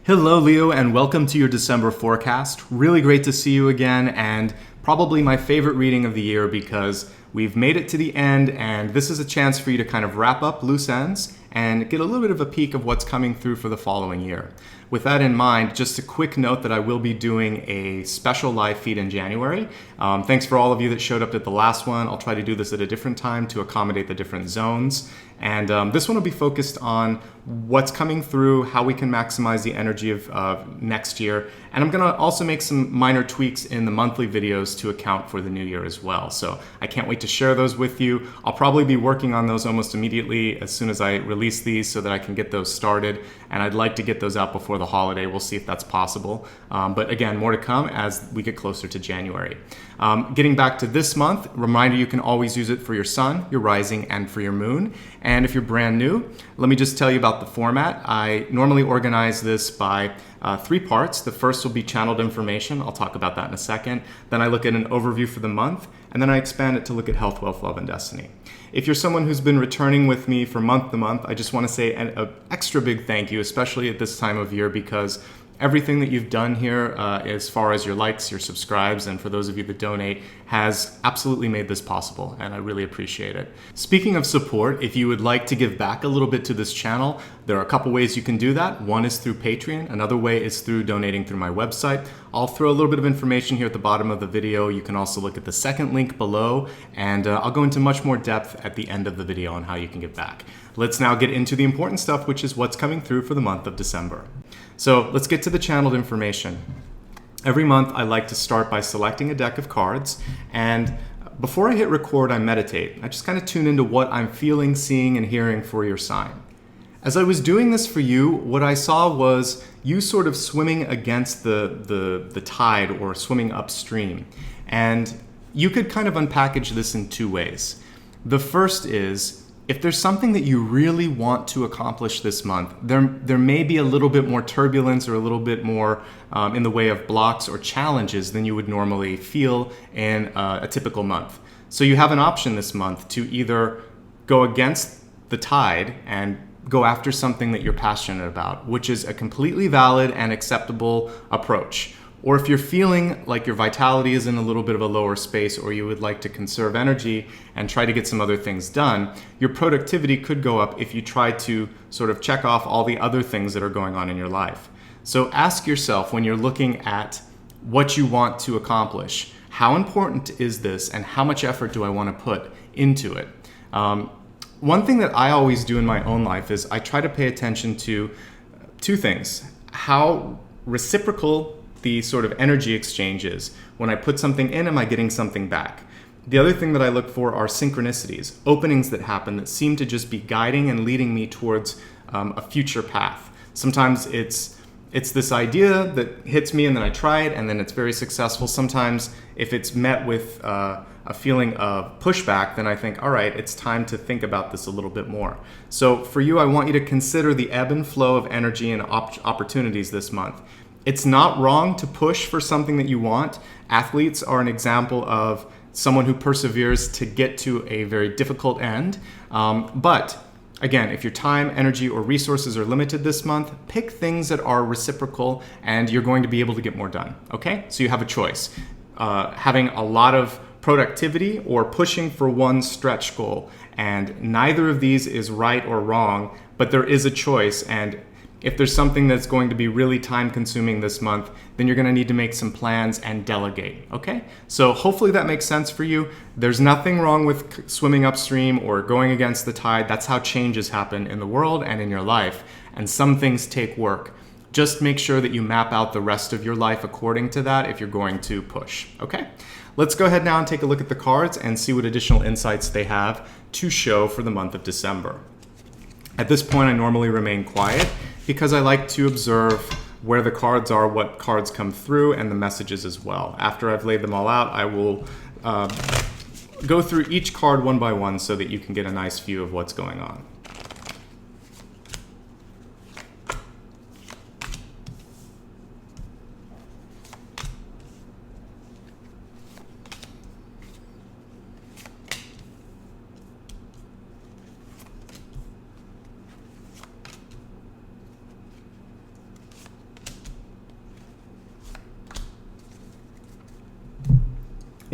Hello, Leo, and welcome to your December forecast. Really great to see you again, and probably my favorite reading of the year because we've made it to the end, and this is a chance for you to kind of wrap up loose ends and get a little bit of a peek of what's coming through for the following year. With that in mind, just a quick note that I will be doing a special live feed in January. Thanks for all of you that showed up at the last one. I'll try to do this at a different time to accommodate the different zones. And this one will be focused on what's coming through, how we can maximize the energy of next year. And I'm gonna also make some minor tweaks in the monthly videos to account for the new year as well. So I can't wait to share those with you. I'll probably be working on those almost immediately as soon as I release these so that I can get those started. And I'd like to get those out before the holiday. We'll see if that's possible. But again, more to come as we get closer to January. Getting back to this month, reminder you can always use it for your sun, your rising, and for your moon. And if you're brand new, let me just tell you about the format. I normally organize this by 3 parts. The first will be channeled information. I'll talk about that in a second. Then I look at an overview for the month, and then I expand it to look at health, wealth, love, and destiny. If you're someone who's been returning with me for month to month, I just want to say an extra big thank you, especially at this time of year, because everything that you've done here as far as your likes, your subscribes, and for those of you that donate has absolutely made this possible, and I really appreciate it. Speaking of support, if you would like to give back a little bit to this channel, there are a couple ways you can do that. One is through Patreon. Another way is through donating through my website. I'll throw a little bit of information here at the bottom of the video. You can also look at the second link below, and I'll go into much more depth at the end of the video on how you can give back. Let's now get into the important stuff, which is what's coming through for the month of December. So let's get to the channeled information. Every month I like to start by selecting a deck of cards, and before I hit record I meditate. I just kind of tune into what I'm feeling, seeing, and hearing for your sign. As I was doing this for you, what I saw was you sort of swimming against the tide or swimming upstream. And you could kind of unpackage this in 2 ways. The first is, if there's something that you really want to accomplish this month, there may be a little bit more turbulence or a little bit more in the way of blocks or challenges than you would normally feel in a typical month. So you have an option this month to either go against the tide and go after something that you're passionate about, which is a completely valid and acceptable approach. Or if you're feeling like your vitality is in a little bit of a lower space, or you would like to conserve energy and try to get some other things done, your productivity could go up if you try to sort of check off all the other things that are going on in your life. So ask yourself, when you're looking at what you want to accomplish, how important is this and how much effort do I want to put into it? One thing that I always do in my own life is I try to pay attention to 2 things. How reciprocal the sort of energy exchanges. When I put something in, am I getting something back? The other thing that I look for are synchronicities, openings that happen that seem to just be guiding and leading me towards a future path. Sometimes it's this idea that hits me and then I try it and then it's very successful. Sometimes if it's met with a feeling of pushback, then I think, all right, it's time to think about this a little bit more. So for you, I want you to consider the ebb and flow of energy and opportunities this month. It's not wrong to push for something that you want. Athletes are an example of someone who perseveres to get to a very difficult end. But again, if your time, energy, or resources are limited this month, pick things that are reciprocal and you're going to be able to get more done, okay? So you have a choice. Having a lot of productivity or pushing for one stretch goal. And neither of these is right or wrong, but there is a choice. And if there's something that's going to be really time consuming this month, then you're going to need to make some plans and delegate, okay? So hopefully that makes sense for you. There's nothing wrong with swimming upstream or going against the tide. That's how changes happen in the world and in your life. And some things take work. Just make sure that you map out the rest of your life according to that if you're going to push, okay? Let's go ahead now and take a look at the cards and see what additional insights they have to show for the month of December. At this point, I normally remain quiet because I like to observe where the cards are, what cards come through, and the messages as well. After I've laid them all out, I will go through each card one by one so that you can get a nice view of what's going on.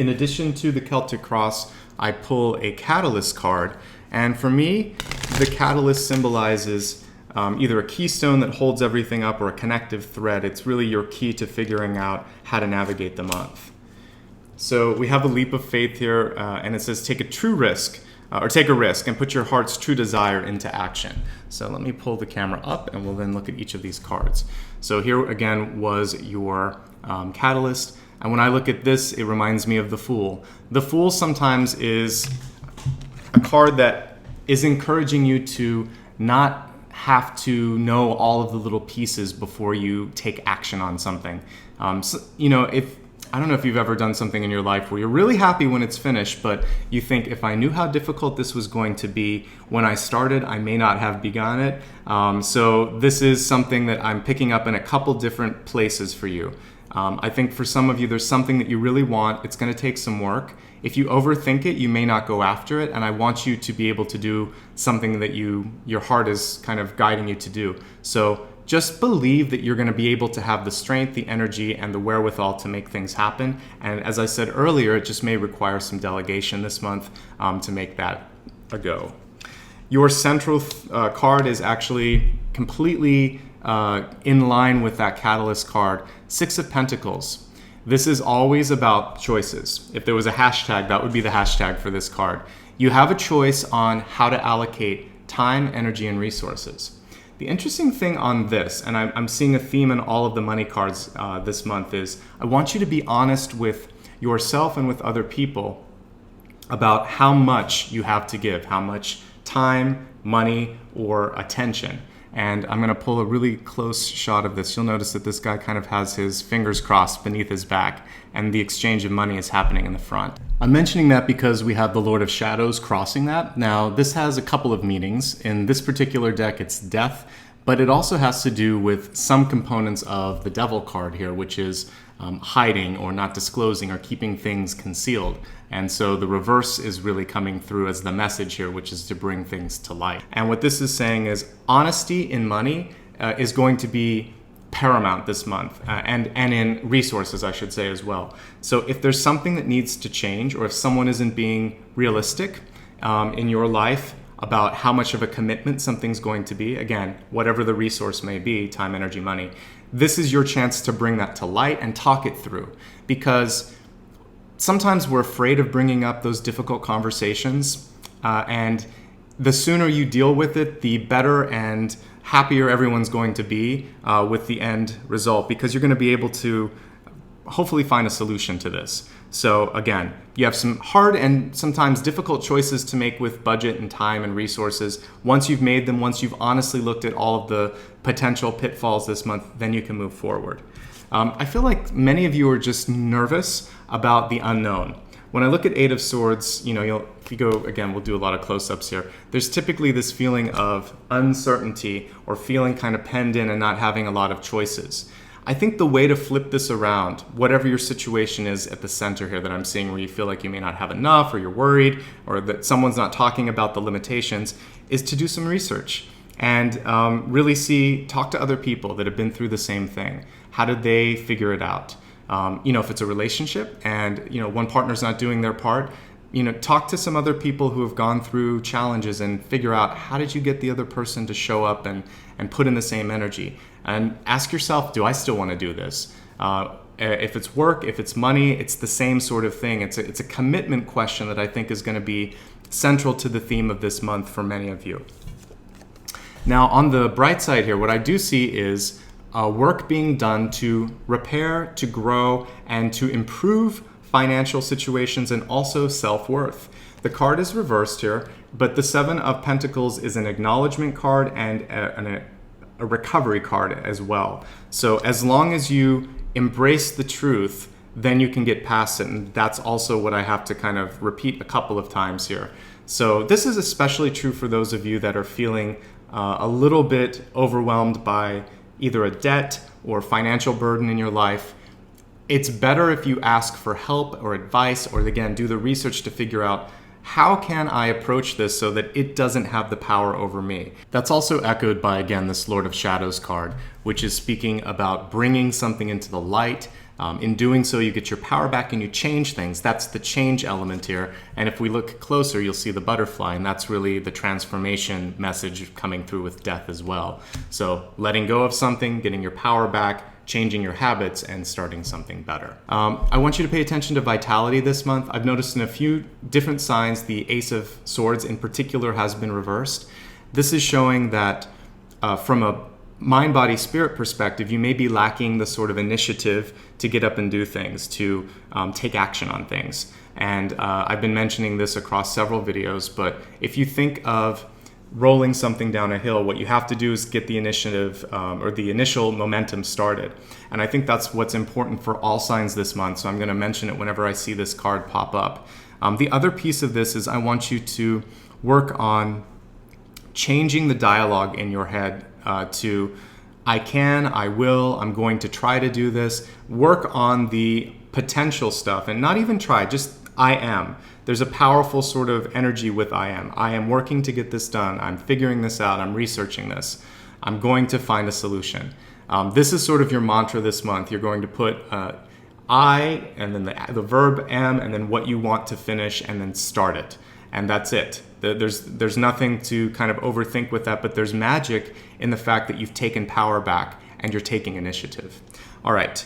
In addition to the Celtic cross, I pull a catalyst card. And for me, the catalyst symbolizes either a keystone that holds everything up or a connective thread. It's really your key to figuring out how to navigate the month. So we have a leap of faith here, and it says take a true risk, or take a risk and put your heart's true desire into action. So let me pull the camera up and we'll then look at each of these cards. So here again was your catalyst. And when I look at this, it reminds me of the Fool. The Fool sometimes is a card that is encouraging you to not have to know all of the little pieces before you take action on something. I don't know if you've ever done something in your life where you're really happy when it's finished, but you think, if I knew how difficult this was going to be when I started, I may not have begun it. So this is something that I'm picking up in a couple different places for you. I think for some of you, there's something that you really want. It's going to take some work. If you overthink it, you may not go after it. And I want you to be able to do something that your heart is kind of guiding you to do. So just believe that you're going to be able to have the strength, the energy, and the wherewithal to make things happen. And as I said earlier, it just may require some delegation this month to make that a go. Your central card is actually completely in line with that catalyst card, Six of Pentacles. This is always about choices. If there was a hashtag, that would be the hashtag for this card. You have a choice on how to allocate time, energy, and resources. The interesting thing on this, and I'm seeing a theme in all of the money cards this month, is I want you to be honest with yourself and with other people about how much you have to give, how much time, money, or attention. And I'm going to pull a really close shot of this. You'll notice that this guy kind of has his fingers crossed beneath his back, and the exchange of money is happening in the front. I'm mentioning that because we have the Lord of Shadows crossing that. Now, this has a couple of meanings. In this particular deck, it's death, but it also has to do with some components of the Devil card here, which is hiding or not disclosing or keeping things concealed. And so the reverse is really coming through as the message here, which is to bring things to light. And what this is saying is honesty in money is going to be paramount this month, and in resources, I should say, as well. So if there's something that needs to change, or if someone isn't being realistic in your life about how much of a commitment something's going to be, again, whatever the resource may be, time, energy, money, this is your chance to bring that to light and talk it through. Because sometimes we're afraid of bringing up those difficult conversations, and the sooner you deal with it, the better and happier everyone's going to be with the end result, because you're going to be able to hopefully find a solution to this. So again, you have some hard and sometimes difficult choices to make with budget and time and resources. Once you've made them, once you've honestly looked at all of the potential pitfalls this month, then you can move forward. I feel like many of you are just nervous about the unknown. When I look at Eight of Swords, if you go, again, we'll do a lot of close-ups here. There's typically this feeling of uncertainty or feeling kind of penned in and not having a lot of choices. I think the way to flip this around, whatever your situation is at the center here that I'm seeing, where you feel like you may not have enough, or you're worried, or that someone's not talking about the limitations, is to do some research and really talk to other people that have been through the same thing. How did they figure it out? If it's a relationship and one partner's not doing their part, talk to some other people who have gone through challenges and figure out, how did you get the other person to show up and put in the same energy? And ask yourself, do I still want to do this? If it's work, if it's money, it's the same sort of thing. It's a commitment question that I think is going to be central to the theme of this month for many of you. Now, on the bright side here, what I do see is work being done to repair, to grow, and to improve financial situations and also self-worth. The card is reversed here, but the Seven of Pentacles is an acknowledgement card and a recovery card as well. So as long as you embrace the truth, then you can get past it. And that's also what I have to kind of repeat a couple of times here. So this is especially true for those of you that are feeling a little bit overwhelmed by either a debt or financial burden in your life. It's better if you ask for help or advice, or again, do the research to figure out, how can I approach this so that it doesn't have the power over me? That's also echoed by, again, this Lord of Shadows card, which is speaking about bringing something into the light, In doing so, you get your power back and you change things. That's the change element here. And if we look closer, you'll see the butterfly, and that's really the transformation message coming through with death as well. So letting go of something, getting your power back, changing your habits, and starting something better. I want you to pay attention to vitality this month. I've noticed in a few different signs, the Ace of Swords in particular has been reversed. This is showing that from a mind, body, spirit perspective, you may be lacking the sort of initiative to get up and do things, to take action on things. And I've been mentioning this across several videos, but if you think of rolling something down a hill, what you have to do is get the initiative or the initial momentum started. And I think that's what's important for all signs this month. So I'm going to mention it whenever I see this card pop up. The other piece of this is I want you to work on changing the dialogue in your head to I can, I will, I'm going to try to do this. Work on the potential stuff and not even try, just I am. There's a powerful sort of energy with I am. I am working to get this done. I'm figuring this out. I'm researching this. I'm going to find a solution. This is sort of your mantra this month. You're going to put I and then the verb am and then what you want to finish and then start it. And that's it. There's nothing to kind of overthink with that, but there's magic in the fact that you've taken power back and you're taking initiative. All right.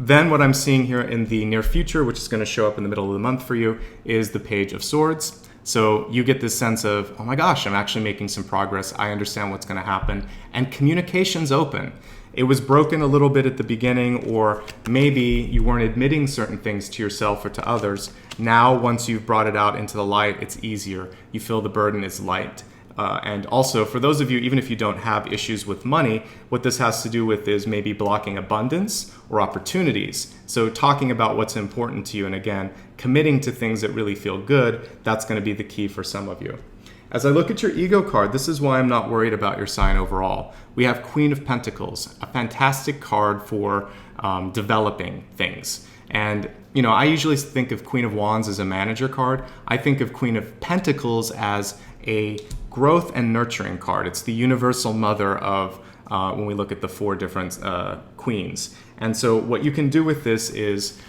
Then what I'm seeing here in the near future, which is going to show up in the middle of the month for you, is the Page of Swords. So you get this sense of, oh my gosh, I'm actually making some progress. I understand what's going to happen. And communication's open. It was broken a little bit at the beginning, or maybe you weren't admitting certain things to yourself or to others. Now, once you've brought it out into the light, it's easier. You feel the burden is light. And also, for those of you, even if you don't have issues with money, what this has to do with is maybe blocking abundance or opportunities. So talking about what's important to you, and again, committing to things that really feel good, that's going to be the key for some of you. As I look at your ego card, this is why I'm not worried about your sign overall. We have Queen of Pentacles, a fantastic card for developing things. And, you know, I usually think of Queen of Wands as a manager card. I think of Queen of Pentacles as a growth and nurturing card. It's the universal mother of when we look at the four different queens. And so what you can do with this is,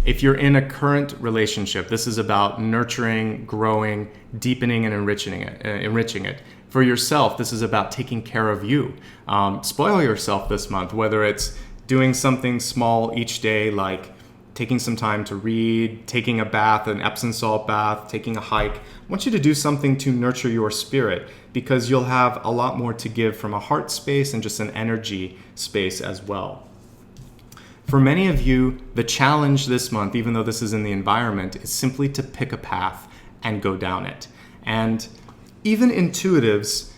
if you're in a current relationship, this is about nurturing, growing, deepening, and enriching it. For yourself, this is about taking care of you. Spoil yourself this month, whether it's doing something small each day, like taking some time to read, taking a bath, an Epsom salt bath, taking a hike. I want you to do something to nurture your spirit, because you'll have a lot more to give from a heart space and just an energy space as well. For many of you, the challenge this month, even though this is in the environment, is simply to pick a path and go down it. And even intuitives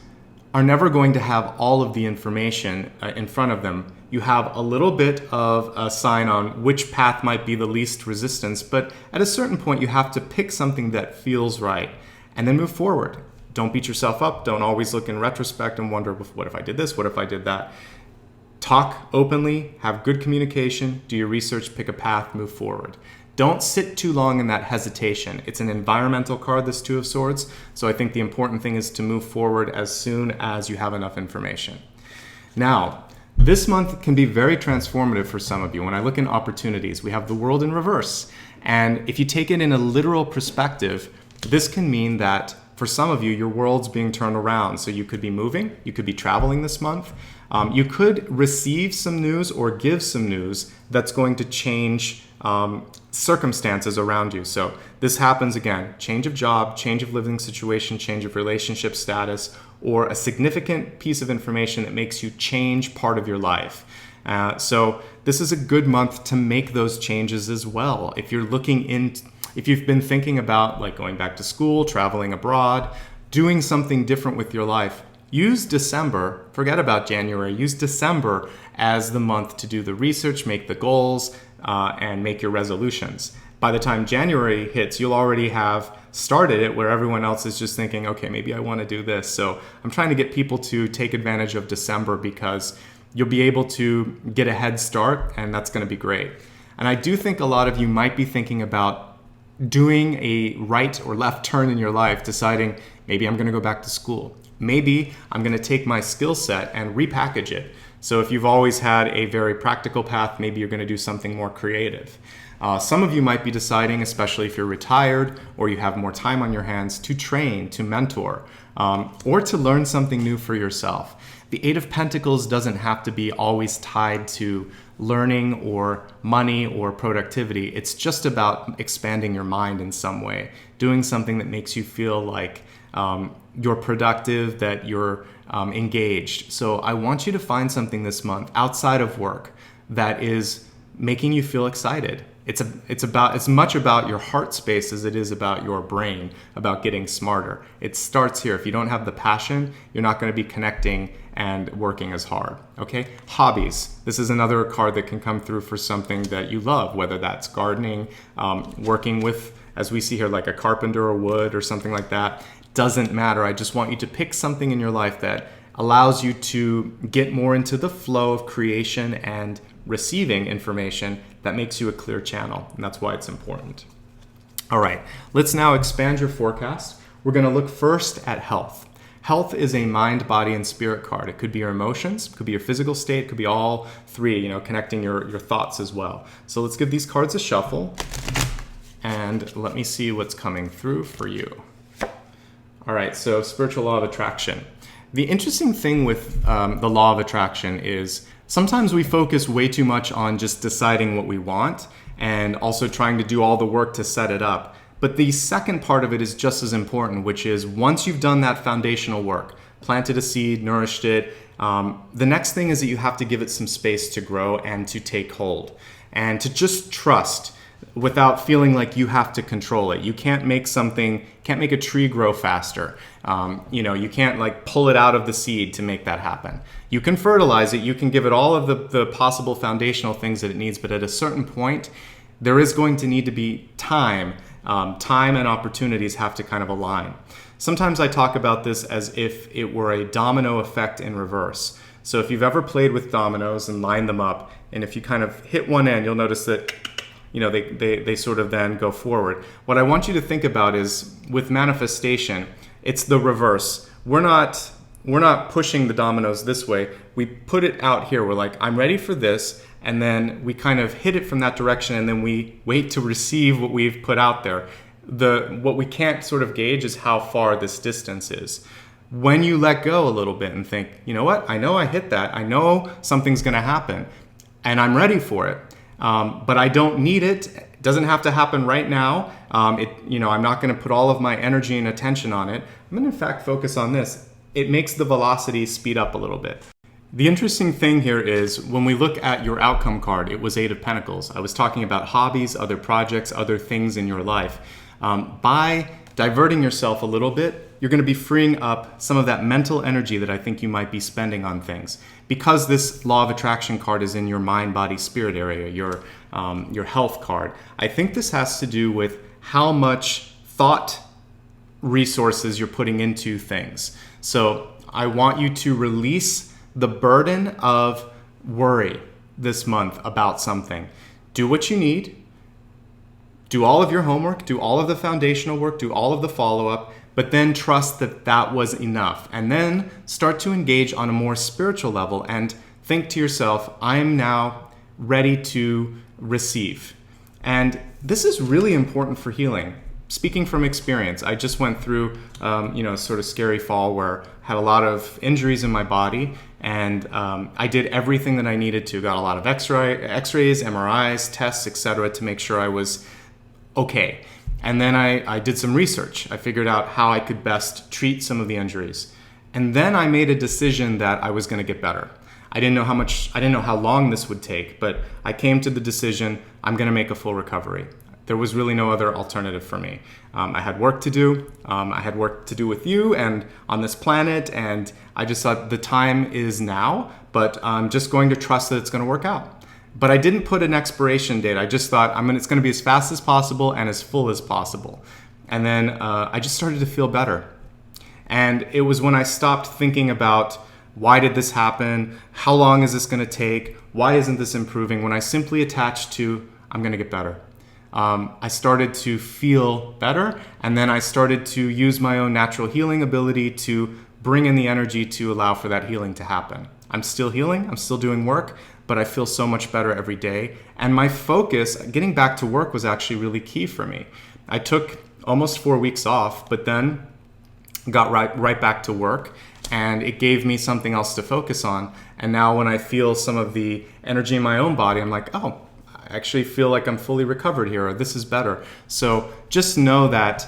are never going to have all of the information in front of them. You have a little bit of a sign on which path might be the least resistance, but at a certain point you have to pick something that feels right and then move forward. Don't beat yourself up. Don't always look in retrospect and wonder, what if I did this? What if I did that? Talk openly, have good communication, do your research, pick a path, move forward. Don't sit too long in that hesitation. It's an environmental card, this Two of Swords, so I think the important thing is to move forward as soon as you have enough information. Now, this month can be very transformative for some of you. When I look in opportunities, we have the World in reverse. And if you take it in a literal perspective, this can mean that for some of you, your world's being turned around. So you could be moving, you could be traveling this month. You could receive some news or give some news that's going to change circumstances around you. So this happens again, change of job, change of living situation, change of relationship status, or a significant piece of information that makes you change part of your life. So this is a good month to make those changes as well. If you're if you've been thinking about like going back to school, traveling abroad, doing something different with your life, use December, forget about January, use December as the month to do the research, make the goals, and make your resolutions. By the time January hits, you'll already have started it where everyone else is just thinking, okay, maybe I want to do this. So I'm trying to get people to take advantage of December because you'll be able to get a head start, and that's going to be great. And I do think a lot of you might be thinking about doing a right or left turn in your life, deciding maybe I'm going to go back to school. Maybe I'm going to take my skill set and repackage it. So if you've always had a very practical path, maybe you're going to do something more creative. Some of you might be deciding, especially if you're retired or you have more time on your hands, to train, to mentor, or to learn something new for yourself. The Eight of Pentacles doesn't have to be always tied to learning or money or productivity. It's just about expanding your mind in some way, doing something that makes you feel like you're productive, that you're engaged. So I want you to find something this month outside of work that is making you feel excited. It's much about your heart space as it is about your brain, about getting smarter. It starts here. If you don't have the passion, you're not going to be connecting and working as hard. Okay? Hobbies. This is another card that can come through for something that you love, whether that's gardening, working with, as we see here, like a carpenter or wood or something like that. Doesn't matter. I just want you to pick something in your life that allows you to get more into the flow of creation and receiving information that makes you a clear channel, and that's why it's important. All right, let's now expand your forecast. We're going to look first at health. Health is a mind, body, and spirit card. It could be your emotions, it could be your physical state, it could be all three, connecting your thoughts as well. So let's give these cards a shuffle, and let me see what's coming through for you. All right, so spiritual law of attraction. The interesting thing with the law of attraction is sometimes we focus way too much on just deciding what we want and also trying to do all the work to set it up. But the second part of it is just as important, which is once you've done that foundational work, planted a seed, nourished it, the next thing is that you have to give it some space to grow and to take hold and to just trust without feeling like you have to control it. You can't make a tree grow faster. You can't like pull it out of the seed to make that happen. You can fertilize it, you can give it all of the possible foundational things that it needs, but at a certain point, there is going to need to be time. Time and opportunities have to kind of align. Sometimes I talk about this as if it were a domino effect in reverse. So if you've ever played with dominoes and lined them up, and if you kind of hit one end, you'll notice that they sort of then go forward. What I want you to think about is with manifestation, it's the reverse. We're not pushing the dominoes this way. We put it out here. We're like, I'm ready for this. And then we kind of hit it from that direction. And then we wait to receive what we've put out there. What we can't sort of gauge is how far this distance is. When you let go a little bit and think, you know what? I know I hit that. I know something's going to happen and I'm ready for it. But I don't need it. It doesn't have to happen right now. I'm not going to put all of my energy and attention on it. I'm going to in fact focus on this. It makes the velocity speed up a little bit. The interesting thing here is when we look at your outcome card, it was Eight of Pentacles. I was talking about hobbies, other projects, other things in your life. By diverting yourself a little bit, you're going to be freeing up some of that mental energy that I think you might be spending on things. Because this law of attraction card is in your mind, body, spirit area, your health card, I think this has to do with how much thought resources you're putting into things. So I want you to release the burden of worry this month about something. Do what you need. Do all of your homework, do all of the foundational work, do all of the follow-up, but then trust that that was enough. And then start to engage on a more spiritual level and think to yourself, I am now ready to receive. And this is really important for healing. Speaking from experience, I just went through sort of scary fall where I had a lot of injuries in my body, and I did everything that I needed to. Got a lot of x-rays, MRIs, tests, etc. to make sure I was okay. And then I did some research. I figured out how I could best treat some of the injuries. And then I made a decision that I was going to get better. I didn't know how long this would take, but I came to the decision I'm going to make a full recovery. There was really no other alternative for me. I had work to do. I had work to do with you and on this planet, and I just thought the time is now, but I'm just going to trust that it's going to work out. But I didn't put an expiration date. I just thought it's going to be as fast as possible and as full as possible. And then I just started to feel better. And it was when I stopped thinking about why did this happen? How long is this going to take? Why isn't this improving? When I simply attached to, I'm going to get better. I started to feel better, and then I started to use my own natural healing ability to bring in the energy to allow for that healing to happen. I'm still healing, I'm still doing work, but I feel so much better every day. And my focus, getting back to work, was actually really key for me. I took almost 4 weeks off, but then got right back to work, and it gave me something else to focus on. And now when I feel some of the energy in my own body, I'm like, oh, I actually feel like I'm fully recovered here, or this is better. So just know that,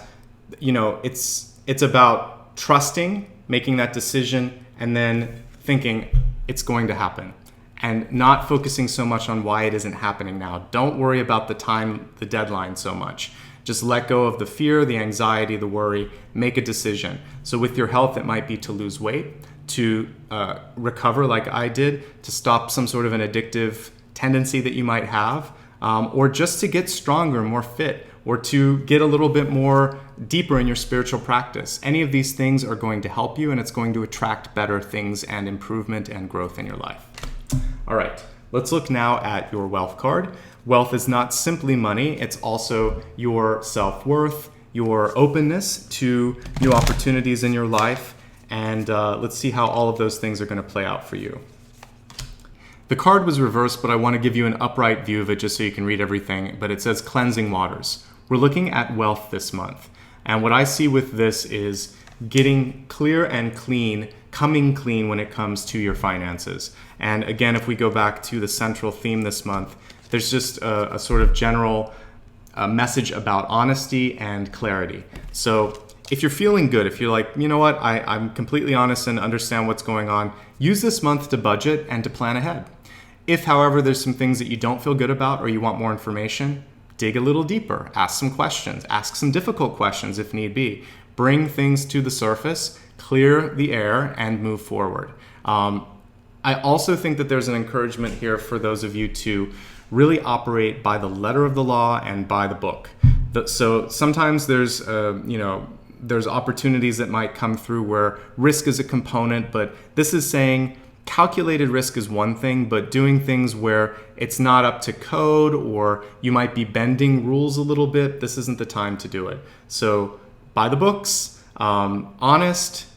it's about trusting, making that decision, and then thinking it's going to happen, and not focusing so much on why it isn't happening now. Don't worry about the time, the deadline so much. Just let go of the fear, the anxiety, the worry, make a decision. So with your health, it might be to lose weight, to recover like I did, to stop some sort of an addictive tendency that you might have, or just to get stronger, more fit, or to get a little bit more deeper in your spiritual practice. Any of these things are going to help you, and it's going to attract better things and improvement and growth in your life. All right, let's look now at your wealth card. Wealth is not simply money, it's also your self-worth, your openness to new opportunities in your life, and let's see how all of those things are going to play out for you. The card was reversed, but I want to give you an upright view of it just so you can read everything, but it says cleansing waters. We're looking at wealth this month, and what I see with this is getting clear and clean, coming clean when it comes to your finances. And again, if we go back to the central theme this month, there's just a sort of general message about honesty and clarity. So if you're feeling good, if you're like, you know what, I'm completely honest and understand what's going on, use this month to budget and to plan ahead. If, however, there's some things that you don't feel good about or you want more information, dig a little deeper, ask some questions, ask some difficult questions if need be. Bring things to the surface, clear the air, and move forward. I also think that there's an encouragement here for those of you to really operate by the letter of the law and by the book. So sometimes there's opportunities that might come through where risk is a component, but this is saying calculated risk is one thing, but doing things where it's not up to code or you might be bending rules a little bit, this isn't the time to do it. So by the books, honest,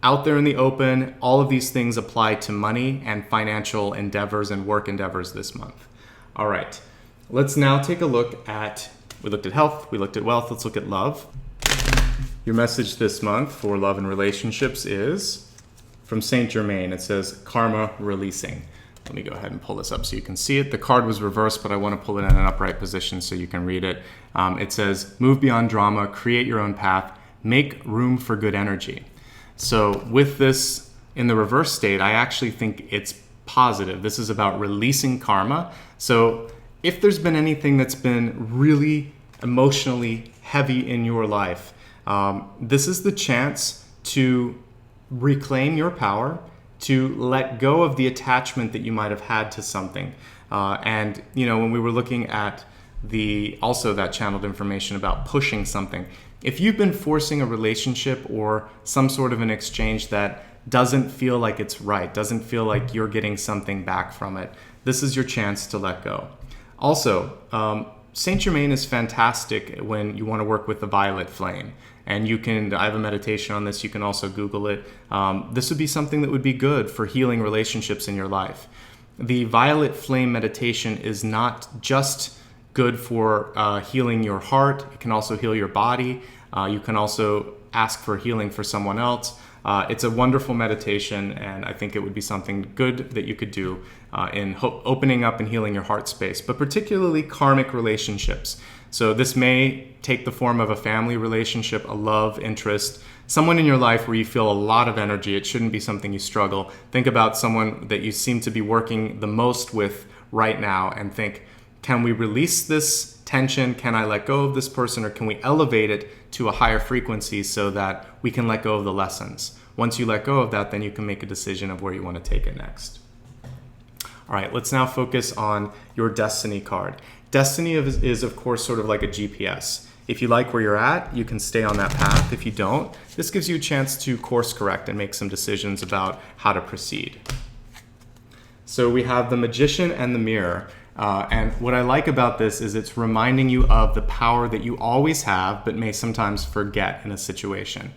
out there in the open, all of these things apply to money and financial endeavors and work endeavors this month. All right, let's now take a look at, we looked at health, we looked at wealth, let's look at love. Your message this month for love and relationships is from Saint Germain. It says karma releasing. Let me go ahead and pull this up so you can see it. The card was reversed, but I want to pull it in an upright position so you can read it. It says, move beyond drama, create your own path, make room for good energy. So with this in the reverse state, I actually think it's positive. This is about releasing karma. So if there's been anything that's been really emotionally heavy in your life, this is the chance to reclaim your power, to let go of the attachment that you might have had to something. And when we were looking at that channeled information about pushing something, if you've been forcing a relationship or some sort of an exchange that doesn't feel like it's right, doesn't feel like you're getting something back from it, this is your chance to let go. Also, Saint Germain is fantastic when you want to work with the violet flame. And I have a meditation on this, you can also Google it. This would be something that would be good for healing relationships in your life. The violet flame meditation is not just good for healing your heart, it can also heal your body. You can also ask for healing for someone else. It's a wonderful meditation, and I think it would be something good that you could do in opening up and healing your heart space, but particularly karmic relationships. So this may take the form of a family relationship, a love interest, someone in your life where you feel a lot of energy. It shouldn't be something you struggle. Think about someone that you seem to be working the most with right now and think, can we release this tension? Can I let go of this person, or can we elevate it to a higher frequency so that we can let go of the lessons? Once you let go of that, then you can make a decision of where you want to take it next. All right, let's now focus on your destiny card. Destiny is of course sort of like a GPS. If you like where you're at, you can stay on that path. If you don't, this gives you a chance to course correct and make some decisions about how to proceed. So we have the Magician and the Mirror. And what I like about this is it's reminding you of the power that you always have, but may sometimes forget in a situation.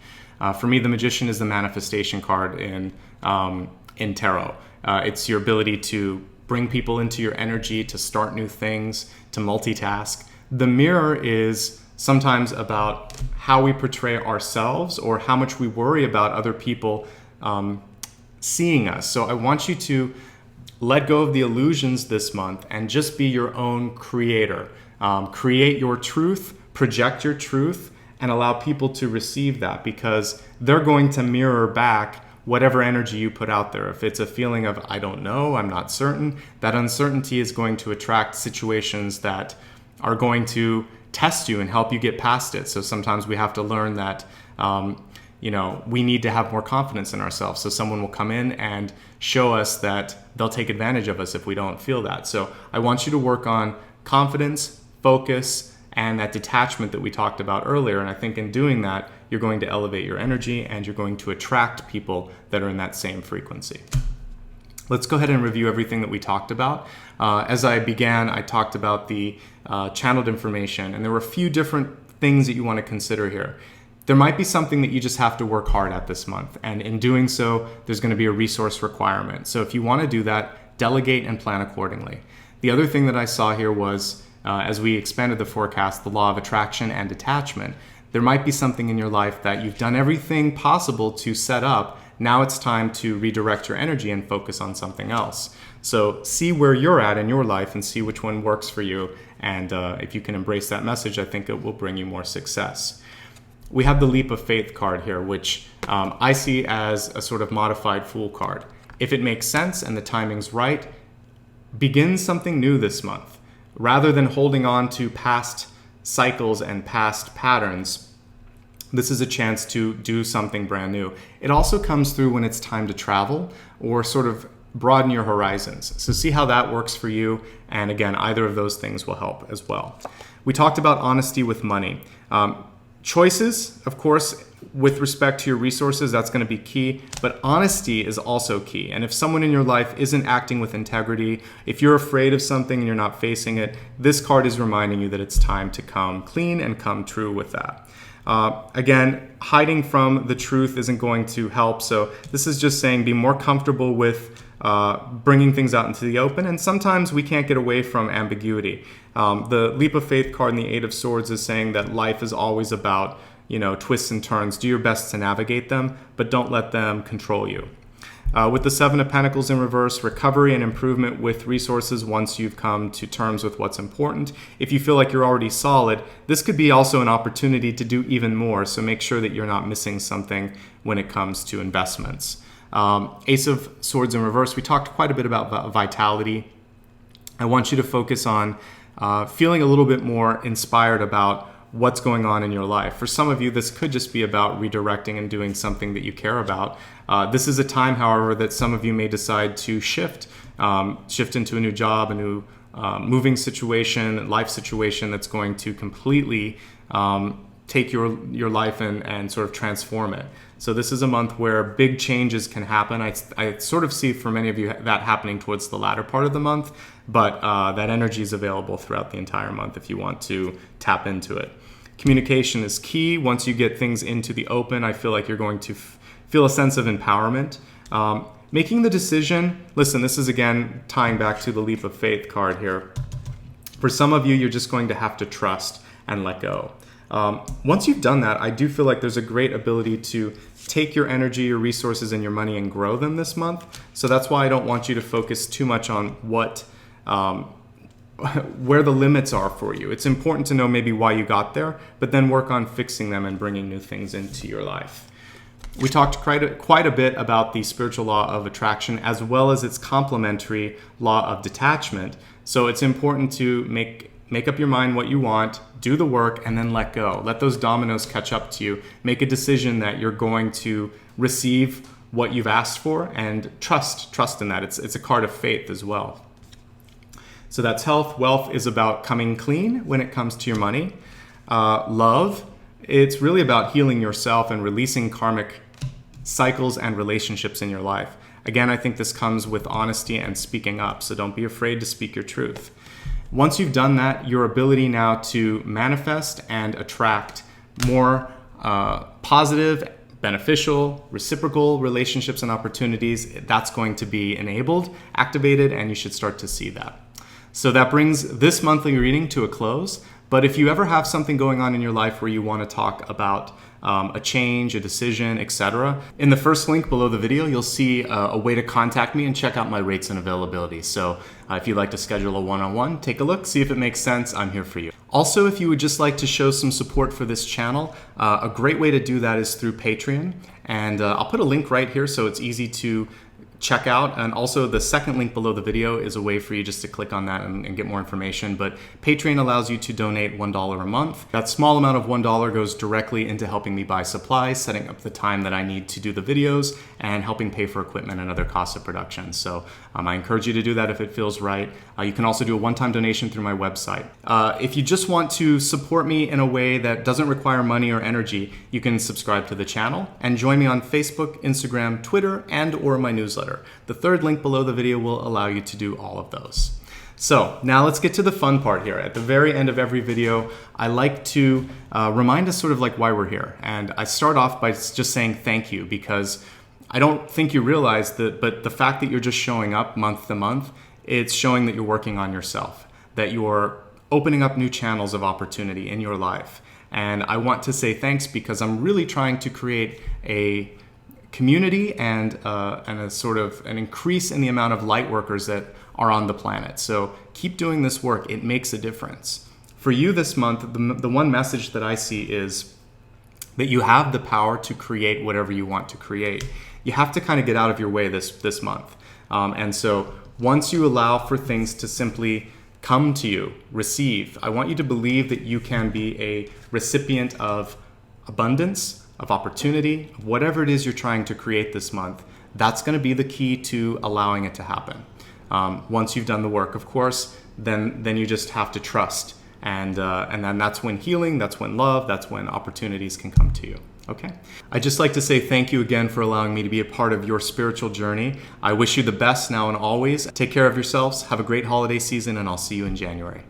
For me, the Magician is the manifestation card in tarot. It's your ability to bring people into your energy, to start new things, to multitask. The mirror is sometimes about how we portray ourselves or how much we worry about other people seeing us. So I want you to let go of the illusions this month and just be your own creator. Create your truth, project your truth, and allow people to receive that, because they're going to mirror back whatever energy you put out there. If it's a feeling of, I don't know, I'm not certain, that uncertainty is going to attract situations that are going to test you and help you get past it. So sometimes we have to learn that we need to have more confidence in ourselves. So someone will come in and show us that they'll take advantage of us if we don't feel that. So I want you to work on confidence, focus, and that detachment that we talked about earlier. And I think in doing that, you're going to elevate your energy and you're going to attract people that are in that same frequency. Let's go ahead and review everything that we talked about. As I began, I talked about the channeled information, and there were a few different things that you want to consider here. There might be something that you just have to work hard at this month, and in doing so, there's going to be a resource requirement. So if you want to do that, delegate and plan accordingly. The other thing that I saw here was, as we expanded the forecast, the law of attraction and detachment. There might be something in your life that you've done everything possible to set up. Now it's time to redirect your energy and focus on something else. So see where you're at in your life and see which one works for you. And if you can embrace that message, I think it will bring you more success. We have the leap of faith card here, which I see as a sort of modified fool card. If it makes sense and the timing's right, begin something new this month. Rather than holding on to past cycles and past patterns, this is a chance to do something brand new. It also comes through when it's time to travel or sort of broaden your horizons. So see how that works for you. And again, either of those things will help as well. We talked about honesty with money. Choices, of course, with respect to your resources, that's going to be key, but honesty is also key. And if someone in your life isn't acting with integrity, if you're afraid of something and you're not facing it, this card is reminding you that it's time to come clean and come true with that. Again, hiding from the truth isn't going to help. So this is just saying be more comfortable with bringing things out into the open. And sometimes we can't get away from ambiguity. The Leap of Faith card in the Eight of Swords is saying that life is always about, twists and turns. Do your best to navigate them, but don't let them control you. With the Seven of Pentacles in reverse, recovery and improvement with resources once you've come to terms with what's important. If you feel like you're already solid, this could be also an opportunity to do even more. So make sure that you're not missing something when it comes to investments. Ace of Swords in reverse, we talked quite a bit about vitality. I want you to focus on feeling a little bit more inspired about what's going on in your life. For some of you, this could just be about redirecting and doing something that you care about. This is a time, however, that some of you may decide to shift into a new job, a new moving situation, life situation that's going to completely take your life and sort of transform it. So this is a month where big changes can happen. I sort of see for many of you that happening towards the latter part of the month, but that energy is available throughout the entire month if you want to tap into it. Communication is key. Once you get things into the open, I feel like you're going to feel a sense of empowerment. Making the decision, listen, this is again tying back to the Leap of Faith card here. For some of you, you're just going to have to trust and let go. Once you've done that, I do feel like there's a great ability to take your energy, your resources, and your money and grow them this month. So that's why I don't want you to focus too much on where the limits are for you. It's important to know maybe why you got there, but then work on fixing them and bringing new things into your life. We talked quite a bit about the spiritual law of attraction as well as its complementary law of detachment. So it's important to make up your mind what you want, do the work, and then let go. Let those dominoes catch up to you. Make a decision that you're going to receive what you've asked for and trust in that. It's a card of faith as well. So that's health. Wealth is about coming clean when it comes to your money. Love, it's really about healing yourself and releasing karmic cycles and relationships in your life. Again, I think this comes with honesty and speaking up. So don't be afraid to speak your truth. Once you've done that, your ability now to manifest and attract more positive, beneficial, reciprocal relationships and opportunities, that's going to be enabled, activated, and you should start to see that. So that brings this monthly reading to a close. But if you ever have something going on in your life where you want to talk about a change, a decision, etc., in the first link below the video, you'll see a way to contact me and check out my rates and availability. So if you'd like to schedule a one-on-one, take a look, see if it makes sense. I'm here for you. Also, if you would just like to show some support for this channel, a great way to do that is through Patreon. And I'll put a link right here so it's easy to check out. And also the second link below the video is a way for you just to click on that and get more information. But Patreon allows you to donate $1 a month. That small amount of $1 goes directly into helping me buy supplies, setting up the time that I need to do the videos, and helping pay for equipment and other costs of production. So I encourage you to do that if it feels right. You can also do a one-time donation through my website. If you just want to support me in a way that doesn't require money or energy, you can subscribe to the channel and join me on Facebook, Instagram, Twitter, and/or my newsletter. The third link below the video will allow you to do all of those. So now let's get to the fun part here. At the very end of every video, I like to remind us sort of like why we're here. And I start off by just saying thank you, because I don't think you realize that, but the fact that you're just showing up month to month, it's showing that you're working on yourself, that you're opening up new channels of opportunity in your life. And I want to say thanks because I'm really trying to create a community and a sort of an increase in the amount of light workers that are on the planet. So keep doing this work. It makes a difference. For you this month, the one message that I see is that you have the power to create whatever you want to create. You have to kind of get out of your way this month. And so once you allow for things to simply come to you, receive, I want you to believe that you can be a recipient of abundance, of opportunity, of whatever it is you're trying to create this month. That's going to be the key to allowing it to happen. Once you've done the work, of course, then you just have to trust. And then that's when healing, that's when love, that's when opportunities can come to you. Okay? I'd just like to say thank you again for allowing me to be a part of your spiritual journey. I wish you the best now and always. Take care of yourselves. Have a great holiday season, and I'll see you in January.